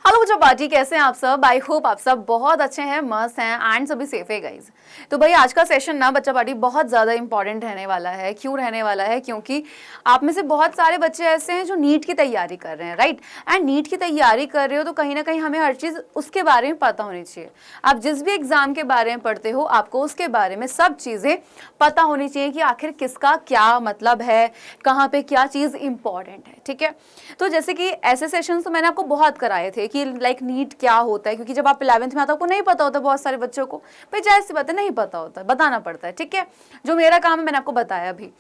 Hello बच्चों party, कैसे हैं आप सब। आई होप आप सब बहुत अच्छे हैं, मस्त हैं एंड सभी सेफ है गाइज। तो भाई आज का सेशन ना बच्चा पार्टी बहुत ज़्यादा इंपॉर्टेंट रहने वाला है। क्यों रहने वाला है? क्योंकि आप में से बहुत सारे बच्चे ऐसे हैं जो नीट की तैयारी कर रहे हैं, राइट। एंड नीट की तैयारी कर रहे हो तो कहीं ना कहीं हमें हर चीज़ उसके बारे में पता होनी चाहिए। आप जिस भी एग्जाम के बारे में पढ़ते हो आपको उसके बारे में सब चीज़ें पता होनी चाहिए कि आखिर किसका क्या मतलब है, कहाँ पे क्या चीज़ इंपॉर्टेंट है, ठीक है। तो जैसे कि ऐसे सेशंस तो मैंने आपको बहुत कराए थे कि लाइक नीट क्या होता है, क्योंकि जब आप 11th में आता आपको नहीं पता होता, बहुत सारे बच्चों को भाई जाहिर सी बात है नहीं पता होता, बताना पड़ता है, ठीक है। जो मेरा काम है मैंने आपको बताया अभी।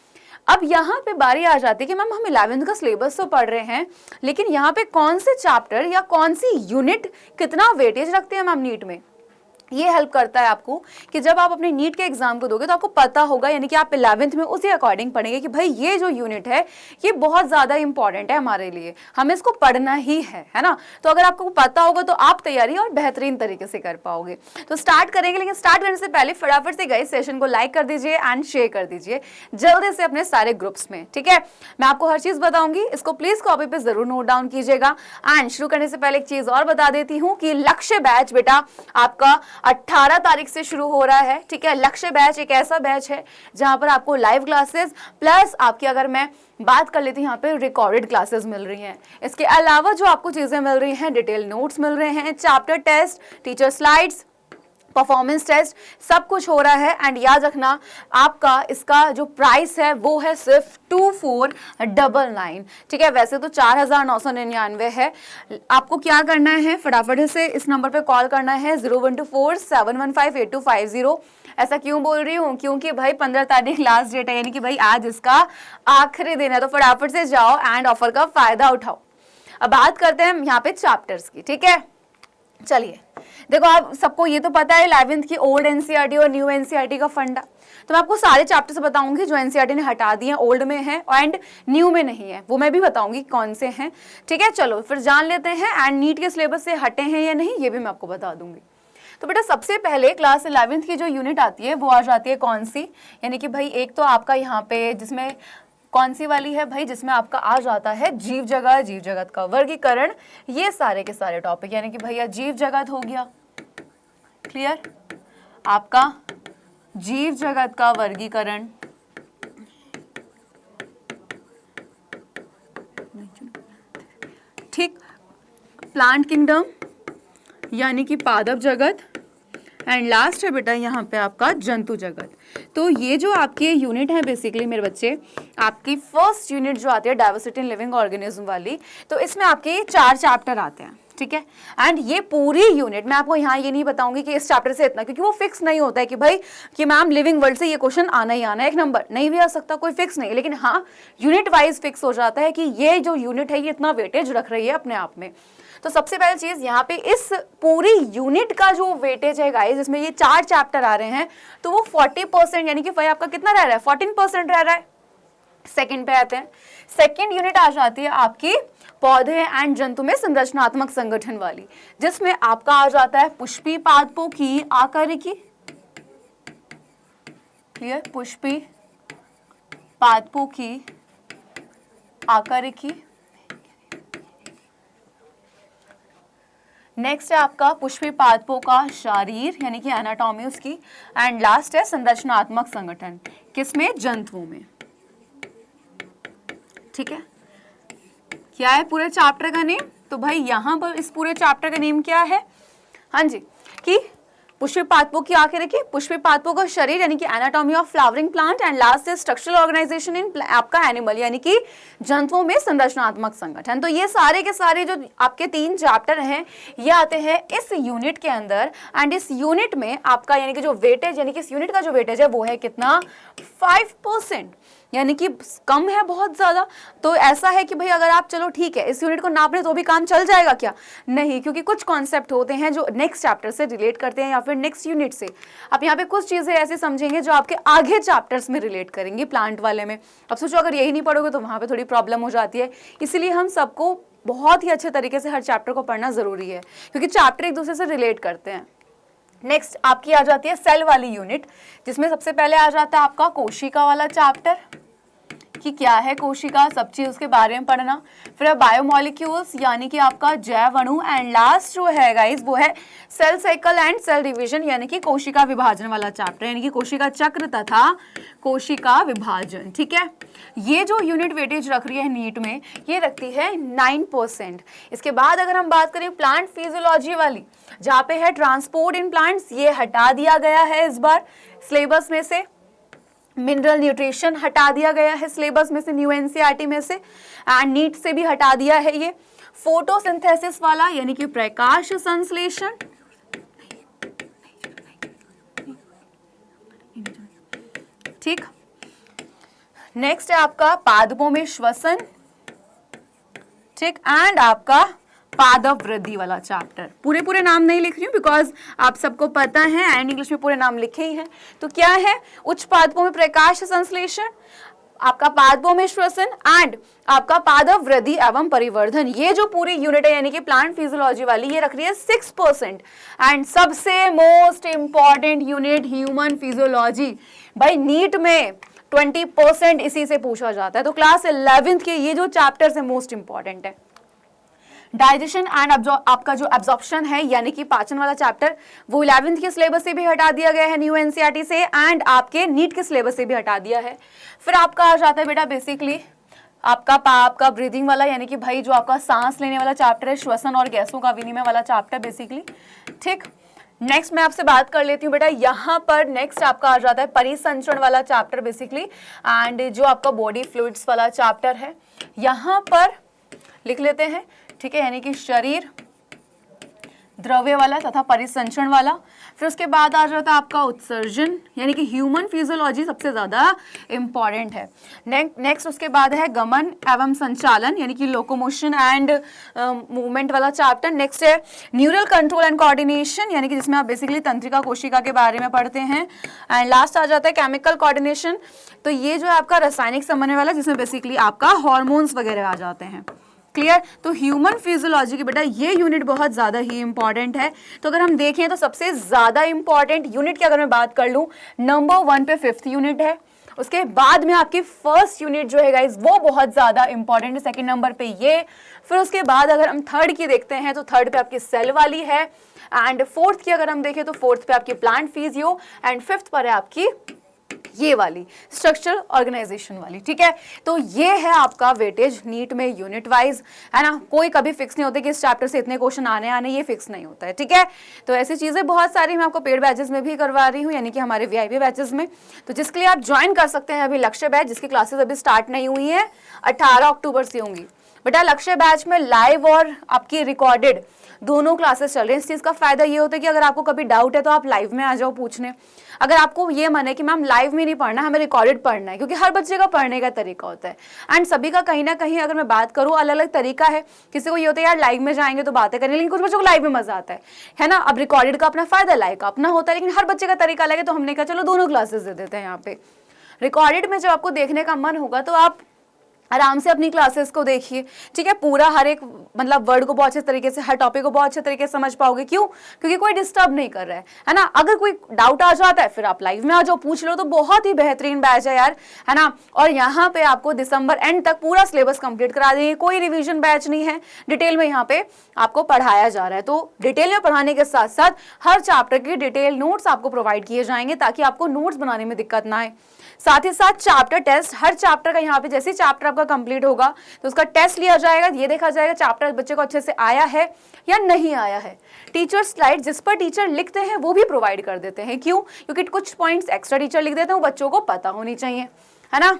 अब यहाँ पे बारी आ जाती है कि मैम हम 11th का सिलेबस तो पढ़ रहे हैं, लेकिन यहाँ पे कौन से चैप्टर या कौन सी यूनिट कितना वेटेज रखते हैं मैम नीट में। ये हेल्प करता है आपको कि जब आप अपने नीट के एग्जाम को दोगे तो आपको पता होगा, यानी कि आप 11th में उसी अकॉर्डिंग पढ़ेंगे कि भाई ये जो यूनिट है ये बहुत ज़्यादा इंपॉर्टेंट है हमारे लिए, हमें इसको पढ़ना ही है ना। तो अगर आपको पता होगा तो आप तैयारी और बेहतरीन तरीके से कर पाओगे। तो स्टार्ट करेंगे, लेकिन स्टार्ट करने से पहले फटाफट से गाइस सेशन को लाइक कर दीजिए एंड शेयर कर दीजिए जल्दी से अपने सारे ग्रुप्स में, ठीक है। मैं आपको हर चीज़ बताऊंगी, इसको प्लीज़ कॉपी पे ज़रूर नोट डाउन कीजिएगा। एंड शुरू करने से पहले एक चीज़ और बता देती हूँ कि लक्ष्य बैच बेटा आपका 18 तारीख से शुरू हो रहा है, ठीक है। लक्ष्य बैच एक ऐसा बैच है जहां पर आपको लाइव क्लासेस प्लस आपकी, अगर मैं बात कर लेती हूँ, यहाँ पे रिकॉर्डेड क्लासेस मिल रही हैं। इसके अलावा जो आपको चीजें मिल रही हैं, डिटेल नोट्स मिल रहे हैं, chapter test, teacher slides, performance test, सब कुछ हो रहा है। एंड याद रखना आपका इसका जो प्राइस है वो है सिर्फ 2499, ठीक है। वैसे तो 4999 है। आपको क्या करना है, फटाफट से इस नंबर पे कॉल करना है 012471158250। ऐसा क्यों बोल रही हूँ, क्योंकि भाई 15 तारीख लास्ट डेट है, यानी कि भाई आज इसका आखिरी दिन है। तो फटाफट से जाओ एंड ऑफर का फायदा उठाओ। अब बात करते हैं यहाँ पे चैप्टर्स की, ठीक है। चलिए देखो, आप सबको ये तो पता है 11th की ओल्ड एनसीईआरटी और न्यू एनसीईआरटी का फंडा। तो मैं आपको सारे चैप्टर्स बताऊंगी जो एनसीईआरटी ने हटा दिए हैं, ओल्ड में है एंड न्यू में नहीं है, वो मैं भी बताऊंगी कौन से हैं, ठीक है। चलो फिर जान लेते हैं। एंड नीट के सिलेबस से हटे हैं या नहीं ये भी मैं आपको बता दूंगी। तो बेटा सबसे पहले क्लास 11th की जो यूनिट आती है वो आ जाती है कौन सी, यानी कि भाई एक तो आपका यहाँ पे जिसमें कौन सी वाली है भाई, जिसमें आपका आ जाता है जीव जगत, जीव जगत का वर्गीकरण, ये सारे के सारे टॉपिक, यानी कि भैया जीव जगत हो गया, क्लियर। आपका जीव जगत का वर्गीकरण, ठीक। प्लांट किंगडम यानी कि पादप जगत, एंड लास्ट है बेटा यहाँ पे आपका जंतु जगत। तो ये जो आपकी यूनिट है बेसिकली मेरे बच्चे, आपकी फर्स्ट यूनिट जो आती है डाइवर्सिटी इन लिविंग ऑर्गेनिज्म वाली, तो इसमें आपके 4 चैप्टर आते हैं, ठीक है। एंड ये पूरी यूनिट मैं आपको यहाँ ये नहीं बताऊंगी कि इस चैप्टर से इतना, क्योंकि वो फिक्स नहीं होता है कि भाई कि मैम लिविंग वर्ल्ड से ये क्वेश्चन आना ही आना है, एक नंबर नहीं भी आ सकता, कोई फिक्स नहीं। लेकिन हाँ यूनिट वाइज फिक्स हो जाता है कि ये जो यूनिट है ये इतना वेटेज रख रही है अपने आप में। तो सबसे पहली चीज यहाँ पे इस पूरी यूनिट का जो वेटेज है गाइस, इसमें ये 4 चैप्टर आ रहे हैं, तो वो 40%, यानी कि भाई आपका कितना रह रहा है, 14% रह रहा है। सेकंड पे आते हैं। सेकंड यूनिट आ जाती है आपकी पौधे एंड जंतु में संरचनात्मक संगठन वाली, जिसमें आपका आ जाता है पुष्पी पादपों की आकारिकी, क्लियर, पुष्पी पादपों की आकारिकी। नेक्स्ट है आपका पुष्पी पादपों का शारीर, यानी कि एनाटॉमी उसकी। एंड लास्ट है संरचनात्मक संगठन, किसमें, जंतुओं में, ठीक है। क्या है पूरे चैप्टर का नेम, तो भाई यहाँ पर इस पूरे चैप्टर का नेम क्या है, हाँ जी, कि पुष्पी पादपों की आखिर पुष्पी पादपों का शरीर, यानी कि anatomy of flowering plant. And last है स्ट्रक्चरल ऑर्गेनाइजेशन इन आपका एनिमल, यानी कि जंतुओं में संरचनात्मक संगठन। तो ये सारे के सारे जो आपके 3 चैप्टर हैं ये आते हैं इस यूनिट के अंदर। एंड इस यूनिट में आपका यानी कि जो वेटेज, यानी कि इस यूनिट का जो वेटेज है वो है कितना, 5%, यानी कि कम है बहुत ज़्यादा। तो ऐसा है कि भाई अगर आप चलो ठीक है इस यूनिट को नाप रहे तो भी काम चल जाएगा क्या, नहीं, क्योंकि कुछ कॉन्सेप्ट होते हैं जो नेक्स्ट चैप्टर से रिलेट करते हैं या फिर नेक्स्ट यूनिट से। आप यहाँ पे कुछ चीज़ें ऐसे समझेंगे जो आपके आगे चैप्टर्स में रिलेट करेंगे, प्लांट वाले में। अब सोचो अगर यही नहीं पढ़ोगे तो वहाँ पर थोड़ी प्रॉब्लम हो जाती है। इसीलिए हम सबको बहुत ही अच्छे तरीके से हर चैप्टर को पढ़ना ज़रूरी है, क्योंकि चैप्टर एक दूसरे से रिलेट करते हैं। नेक्स्ट आपकी आ जाती है सेल वाली यूनिट, जिसमें सबसे पहले आ जाता है आपका कोशिका वाला चैप्टर, कि क्या है कोशिका, सब चीज उसके बारे में पढ़ना। फिर बायोमोलिक्यूल्स यानी कि आपका जैव अणु, एंड लास्ट जो है गाइस वो है cell cycle and cell division यानी कि कोशिका विभाजन वाला चैप्टर, यानी कि कोशिका चक्र तथा कोशिका विभाजन। ठीक है, ये जो यूनिट वेटेज रख रही है नीट में, ये रखती है 9%। इसके बाद अगर हम बात करें प्लांट फिजियोलॉजी वाली, जहाँ पे है ट्रांसपोर्ट इन प्लांट्स, ये हटा दिया गया है इस बार सिलेबस में से। मिनरल न्यूट्रिशन हटा दिया गया है सिलेबस में से, न्यू एनसीईआरटी में से, एंड नीट से भी हटा दिया है ये। फोटोसिंथेसिस वाला यानी कि प्रकाश संश्लेषण, ठीक। नेक्स्ट है आपका पादपों में श्वसन, ठीक, एंड आपका पादप वृद्धि वाला चैप्टर। पूरे नाम नहीं लिख रही हूँ बिकॉज आप सबको पता है एंड इंग्लिश में पूरे नाम लिखे ही हैं। तो क्या है, उच्च पादपों में प्रकाश संश्लेषण, आपका पादपों में श्वसन एंड आपका पादप वृद्धि एवं परिवर्धन। ये जो पूरी यूनिट है यानी कि प्लांट फिजियोलॉजी वाली, ये रख रही है 6%। एंड सबसे most important unit human physiology, भाई नीट में 20% इसी से पूछा जाता है। तो क्लास 11th के ये जो चैप्टर है मोस्ट इंपॉर्टेंट है। डाइजेशन एंड आपका जो एब्जॉर्प्शन है यानी कि पाचन वाला चैप्टर, वो 11th के सिलेबस से भी हटा दिया गया है न्यू एनसीईआरटी से, एंड आपके नीट के सिलेबस से भी हटा दिया है। फिर आपका आ जाता है बेटा बेसिकली आपका ब्रीदिंग वाला, यानी कि भाई जो आपका सांस लेने वाला चैप्टर है, श्वसन और गैसों का विनिमय वाला चैप्टर बेसिकली, ठीक। नेक्स्ट मैं आपसे बात कर लेती हूँ बेटा, यहाँ पर नेक्स्ट आपका आ जाता है परिसंचरण वाला चैप्टर बेसिकली, एंड जो आपका बॉडी फ्लूइड्स वाला चैप्टर है यहाँ पर लिख लेते हैं, ठीक है, यानी कि शरीर द्रव्य वाला तथा परिसंचरण वाला। फिर उसके बाद आ जाता है आपका उत्सर्जन यानी कि ह्यूमन फिजियोलॉजी सबसे ज्यादा इंपॉर्टेंट है। नेक्स्ट उसके बाद है गमन एवं संचालन यानी कि लोकोमोशन एंड मूवमेंट वाला चैप्टर। नेक्स्ट है न्यूरल कंट्रोल एंड कोऑर्डिनेशन यानी कि जिसमें आप बेसिकली तंत्रिका कोशिका के बारे में पढ़ते हैं। एंड लास्ट आ जाता है केमिकल कोऑर्डिनेशन, तो ये जो है आपका रासायनिक समन्वय वाला, जिसमें बेसिकली आपका हॉर्मोन्स वगैरह आ जाते हैं। क्लियर। तो ह्यूमन फिजियोलॉजी की बेटा ये यूनिट बहुत ज़्यादा ही इंपॉर्टेंट है। तो अगर हम देखें तो सबसे ज़्यादा इंपॉर्टेंट यूनिट की अगर मैं बात कर लूँ, नंबर 1 पे 5th यूनिट है। उसके बाद में आपकी फर्स्ट यूनिट जो है गाइस वो बहुत ज़्यादा इंपॉर्टेंट है, सेकंड नंबर पे ये। फिर उसके बाद अगर हम थर्ड की देखते हैं तो थर्ड पे आपकी सेल वाली है, एंड फोर्थ की अगर हम देखें तो फोर्थ पे आपकी प्लांट फिजियो, एंड फिफ्थ पर है आपकी ये वाली स्ट्रक्चरल ऑर्गेनाइजेशन वाली। ठीक है, तो ये है आपका वेटेज नीट में यूनिट वाइज, है ना। कोई कभी फिक्स नहीं होते कि इस चैप्टर से इतने क्वेश्चन आने ये फिक्स नहीं होता है। ठीक है, तो ऐसी चीजें बहुत सारी मैं आपको पेड बैचेस में भी करवा रही हूँ, यानी कि हमारे वीआईपी बैचेस में, तो जिसके लिए आप ज्वाइन कर सकते हैं। अभी लक्ष्य बैच जिसकी क्लासेस अभी स्टार्ट नहीं हुई है, 18 अक्टूबर से होंगी। बेटा लक्ष्य बैच में लाइव और आपकी रिकॉर्डेड दोनों क्लासेस चल रही हैं। इस चीज़ का फायदा ये होता है कि अगर आपको कभी डाउट है तो आप लाइव में आ जाओ पूछने। अगर आपको ये मन है कि मैम लाइव में नहीं पढ़ना, हमें रिकॉर्डेड पढ़ना है, क्योंकि हर बच्चे का पढ़ने का तरीका होता है, एंड सभी का कहीं ना कहीं अगर मैं बात करूँ अलग अलग तरीका है। किसी को ये होता है यार लाइव में जाएंगे तो बातें करेंगे, लेकिन कुछ बच्चों को लाइव में मजा आता है ना। अब रिकॉर्डेड का अपना फायदा, लाइव का अपना होता है, लेकिन हर बच्चे का तरीका अलग है। तो हमने कहा चलो दोनों क्लासेस दे देते हैं यहाँ पे। रिकॉर्डेड में जब आपको देखने का मन होगा तो आप आराम से अपनी क्लासेस को देखिए। ठीक है, पूरा हर एक मतलब वर्ड को बहुत अच्छे तरीके से, हर टॉपिक को बहुत अच्छे तरीके से समझ पाओगे। क्यों? क्योंकि कोई डिस्टर्ब नहीं कर रहा है ना। अगर कोई डाउट आ जाता है फिर आप लाइव में आ जाओ, पूछ लो। तो बहुत ही बेहतरीन बैच है यार, है ना। और यहाँ पे आपको दिसंबर एंड तक पूरा सिलेबस कंप्लीट करा देंगे, कोई रिविजन बैच नहीं है, डिटेल में यहाँ पे आपको पढ़ाया जा रहा है। तो डिटेल में पढ़ाने के साथ साथ हर चैप्टर के डिटेल नोट्स आपको प्रोवाइड किए जाएंगे, ताकि आपको नोट्स बनाने में दिक्कत ना आए। साथ ही साथ चैप्टर टेस्ट, हर चैप्टर का यहाँ पे जैसे चैप्टर आपका कंप्लीट होगा तो उसका टेस्ट लिया जाएगा। ये देखा जाएगा चैप्टर बच्चे को अच्छे से आया है या नहीं आया है। टीचर स्लाइड जिस पर टीचर लिखते हैं वो भी प्रोवाइड कर देते हैं। क्यों? क्योंकि कुछ पॉइंट्स एक्स्ट्रा टीचर लिख देते हैं, वो बच्चों को पता होनी चाहिए, है ना।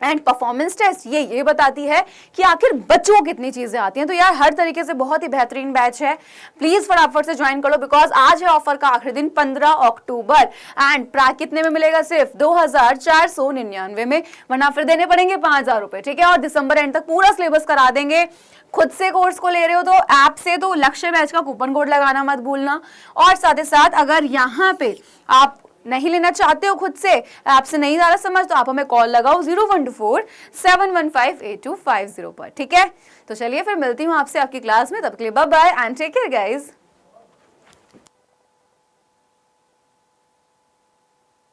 एंड परफॉर्मेंस टेस्ट ये बताती है कि आखिर बच्चों को कितनी चीजें आती हैं। तो यार हर तरीके से बहुत ही बेहतरीन बैच है, प्लीज फटाफट से ज्वाइन कर लो, बिकॉज आज है ऑफर का आखिरी दिन 15 अक्टूबर। एंड प्राइस कितने में मिलेगा? सिर्फ 2499 में, वरना फिर देने पड़ेंगे 5000 रुपए। ठीक है, और दिसंबर एंड तक पूरा सिलेबस करा देंगे। खुद से कोर्स को ले रहे हो तो ऐप से तो लक्ष्य बैच का कूपन कोड लगाना मत भूलना। और साथ ही साथ अगर यहाँ पे आप नहीं लेना चाहते हो, खुद से ऐप से नहीं ज़्यादा समझ, तो आप हमें कॉल लगाओ 0124-715-8250 पर। ठीक है, तो चलिए फिर मिलती हूँ आपसे आपकी क्लास में। तब के लिए bye bye and take care guys.